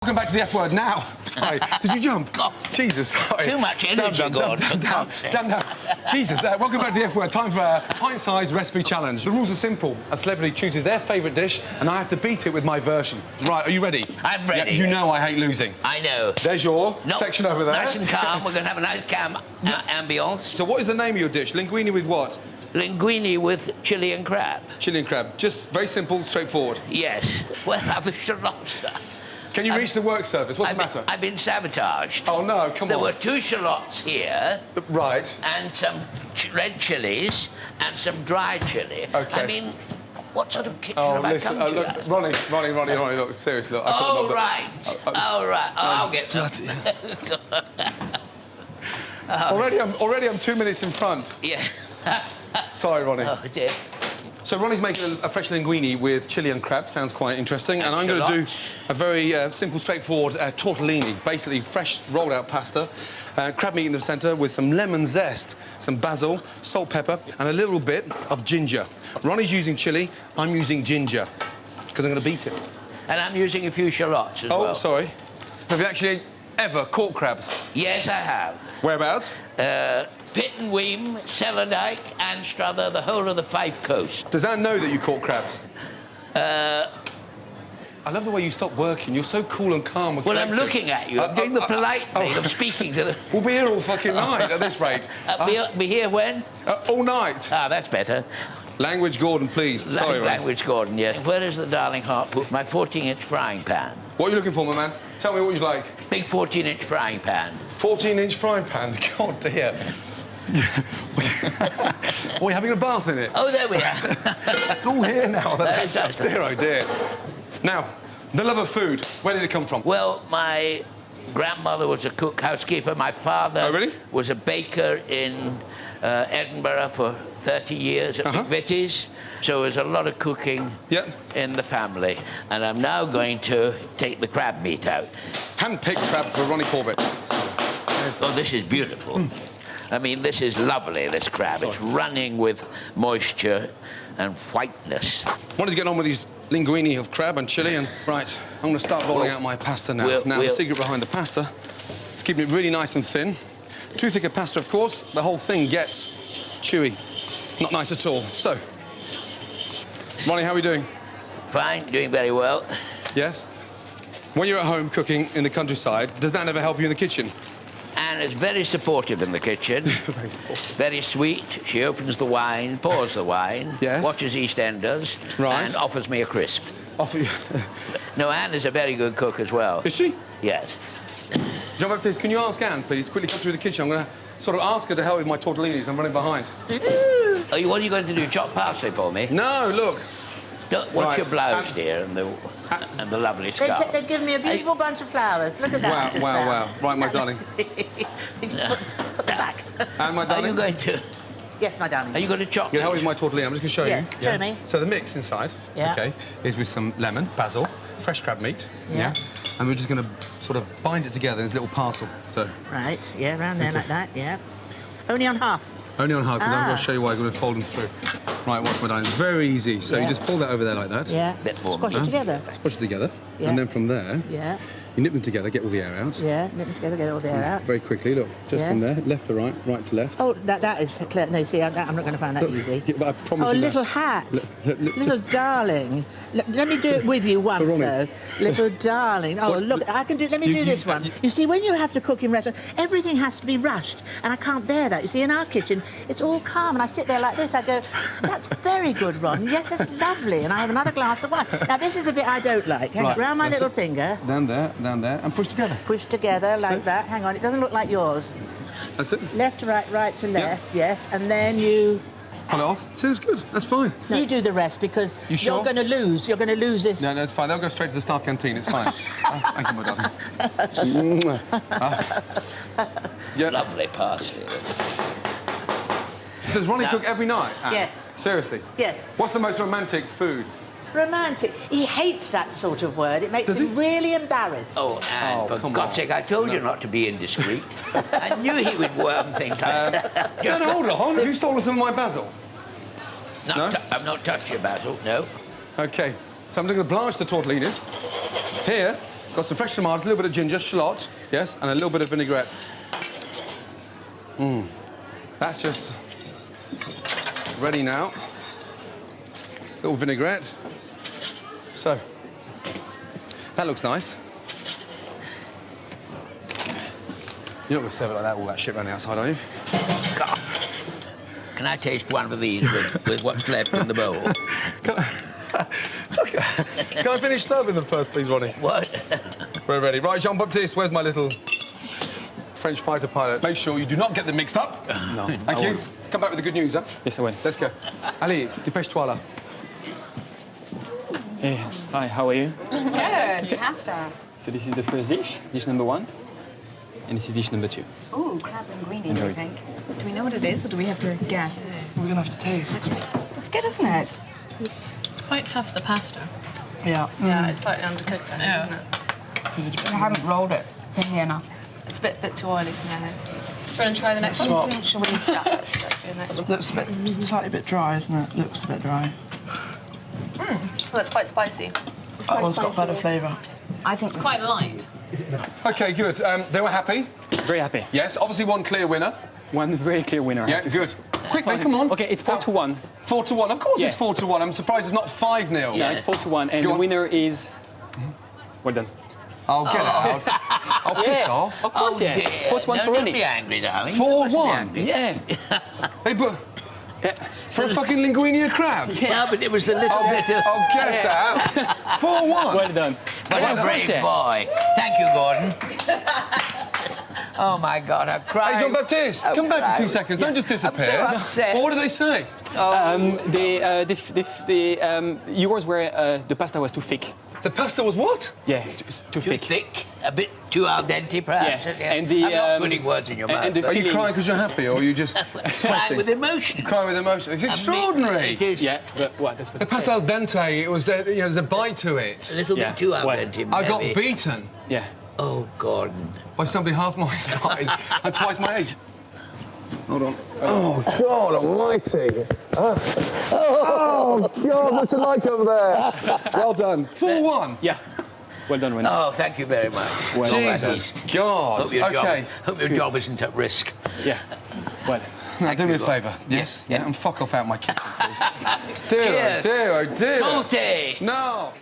Welcome back to the F word now. Sorry, did you jump? God. Jesus, sorry. Too much energy, Gordon. Down. Jesus, welcome back to the F word. Time for a pint-sized recipe challenge. The rules are simple. A celebrity chooses their favourite dish, and I have to beat it with my version. Right, are you ready? I'm ready. Yeah, you know I hate losing. I know. There's your section over there. Nice and calm. We're going to have a nice calm ambience. So what is the name of your dish? Linguine with what? Linguine with chili and crab. Chili and crab. Just very simple, straightforward. Yes. Well, have a shallots. Can you reach the work surface? What's the matter? I've been sabotaged. Oh, no, come on. There were 2 shallots here. Right. And some red chilies and some dry chili. OK. I mean, what sort of kitchen have I come to? Look, Ronnie, look, seriously, look. Oh, right. Oh, right. I'll get some. Already I'm 2 minutes in front. Yeah. Sorry, Ronnie. Oh, dear. So Ronnie's making a fresh linguine with chili and crab. Sounds quite interesting. And I'm going to do a very simple, straightforward tortellini. Basically, fresh rolled-out pasta, crab meat in the centre with some lemon zest, some basil, salt, pepper, and a little bit of ginger. Ronnie's using chili. I'm using ginger because I'm going to beat it. And I'm using a few shallots as well. Oh, sorry. Have you actually ever caught crabs? Yes, I have. Whereabouts? Pitt and Weem, Sellardyke, Anstruther, the whole of the Fife Coast. Does Anne know that you caught crabs? I love the way you stop working. You're so cool and calm and collected. I'm looking at you. I'm doing the polite thing of speaking to the... We'll be here all fucking night at this rate. Be here when? All night. Ah, that's better. Language Gordon, please. Sorry, Language Gordon, yes. Where is the darling heart put? My 14-inch frying pan. What are you looking for, my man? Tell me what you'd like. Big 14-inch frying pan. 14-inch frying pan? God, dear. Are we having a bath in it? Oh, there we are. It's all here now. Dear, oh dear. Now, the love of food, where did it come from? Well, my grandmother was a cook housekeeper. My father was a baker in Edinburgh for 30 years at McVitie's. So there's a lot of cooking in the family. And I'm now going to take the crab meat out. Hand-picked crab for Ronnie Corbett. Oh, this is beautiful. I mean, this is lovely, this crab. It's running with moisture and whiteness. Wanted to get on with these linguine of crab and chili, and right, I'm going to start rolling out my pasta now. The secret behind the pasta is keeping it really nice and thin. Too thick a pasta, of course, the whole thing gets chewy. Not nice at all. So, Ronnie, how are we doing? Fine, doing very well. Yes? When you're at home cooking in the countryside, does that ever help you in the kitchen? Anne is very supportive in the kitchen. Very supportive. Very sweet. She opens the wine, pours the wine, watches EastEnders, and offers me a crisp. No, Anne is a very good cook as well. Is she? Yes. Jean-Baptiste, can you ask Anne, please, quickly come through the kitchen? I'm going to sort of ask her to help with my tortellinis. I'm running behind. What are you going to do, chop parsley for me? No, look. What's your blouse, dear, and the lovely scarf? They've given me a beautiful bunch of flowers. Look at that. Wow. Right, my darling. Put them back. And my darling. Are you going to... Yes, my darling. Are you going to chop? You can help with my tortellini. I'm just going to show you. Yes, show me. So the mix inside, is with some lemon, basil, fresh crab meat, and we're just going to sort of bind it together in this little parcel. So. Right, around there like that, Only on half. Only on half, because I'm going to show you why I'm going to fold them through. Right, watch my darling. It's very easy. So you just fold that over there like that. Yeah. Squash it together. Squash it together. And then from there, you nip them together, get all the air out. Yeah, nip them together, get all the air out. Very quickly, look. Just from there, left to right, right to left. Oh, that is clear. No, see, I'm not going to find that easy. But I promise you little hat. Little darling. Let me do it with you once, though. Little darling. Oh, look, I can do... Let me do this one. You see, when you have to cook in restaurant, everything has to be rushed, and I can't bear that. You see, in our kitchen, it's all calm, and I sit there like this. I go, that's very good, Ron. Yes, that's lovely. And I have another glass of wine. Now, this is a bit I don't like. Hang on, round my little finger. Down there, and push together. Push together like that. Hang on, it doesn't look like yours. That's it. Left to right, right to left, yes. And then you... Pull it off. See, it's good. That's fine. No, you do the rest, because you're going to lose. You're going to lose this. No, it's fine. They'll go straight to the staff canteen. It's fine. Thank you, my darling. Lovely parsley. Does Ronnie cook every night? Anne? Yes. Seriously? Yes. What's the most romantic food? Romantic. He hates that sort of word. It makes him really embarrassed. Oh, Anne, for God's sake, I told you not to be indiscreet. I knew he would worm things like that. Hold on. Have you stolen some of my basil? I've not touched your basil, no. OK, so I'm going to blanch the tortellinis. Here Got some fresh tomatoes, a little bit of ginger, shallot, yes, and a little bit of vinaigrette. That's just ready now. Little vinaigrette. So, that looks nice. You're not going to serve it like that, all that shit around the outside, are you? God. Can I taste one of these with what's left in the bowl? Can I finish serving them first, please, Ronnie? What? We're ready. Right, Jean-Baptiste, where's my little French fighter pilot? Make sure you do not get them mixed up. No. Thank you. Come back with the good news, huh? Yes, I will. Let's go. Allez, dépêche-toi là. Hey, hi, how are you? Good, pasta. So this is the first dish, dish number 1. And this is dish number 2. Ooh, crab linguine, Enjoy I it. think. Do we know what it is, or do we have to guess? We're gonna have to taste. That's good, isn't it? It's quite tough, the pasta. Yeah. Yeah, it's slightly undercooked, I think, isn't it? I haven't rolled it in here enough. It's a bit too oily for me, I think. Do you want to try the next Swap. one? Shall we? Yeah, let's do the next one. Looks a bit, slightly a bit dry, isn't it? Looks a bit dry. Well, it's quite spicy. That one's got better flavour. I think It's quite light. OK, good. They were happy? Very happy. Yes, obviously one clear winner. One very clear winner. I Yeah, have to say. good. Quickly, come on. Okay, it's 4-1. 4-1. Of course Yeah. it's 4-1. I'm surprised it's not 5-0. No, it's 4-1, and Go the on. winner is. Well done. I'll get it out. I'll piss Yeah. off. Of course, yeah. 4-1 no, for don't Ronnie. be angry, darling. 4-1. Yeah. Hey, but Yeah. for a fucking linguine of crab? Yeah, but it was the little bit of... I'll get it out. 4-1. Well done. What Well a done, brave yeah. boy. Thank you, Gordon. Oh, my God, I'm crying. Hey, Jean-Baptiste, I'm come back in crying. 2 seconds. Don't just disappear. I'm so upset. Well, what do they say? Yours were the pasta was too thick. The pasta was what? Yeah, too Too thick. thick, a bit too al dente, perhaps. Yeah, and the, I'm not putting words in your mouth. and the Are you Feeling- crying because you're happy, or are you just crying sweating? with emotion. Crying with emotion. It's extraordinary. It is Yeah, but what? That's what The it said. pasta al dente, it was, there's a bite to a it. little Yeah. bit too al Well, dente. I got maybe. beaten Yeah. Oh, Gordon. by somebody half my size and twice my age. Hold on. Oh, God almighty. Oh, God, what's it like over there? Well done. 4-1. Yeah. Well done, Ronnie. Oh, thank you very much. Jesus God. Hope your, OK. hope your job isn't at risk. Yeah. Well. Now, do me a you, favour. Yes? Yeah. Yeah, and fuck off out my kitchen, please. Dear, Cheers. oh dear, oh dear. Salty. No.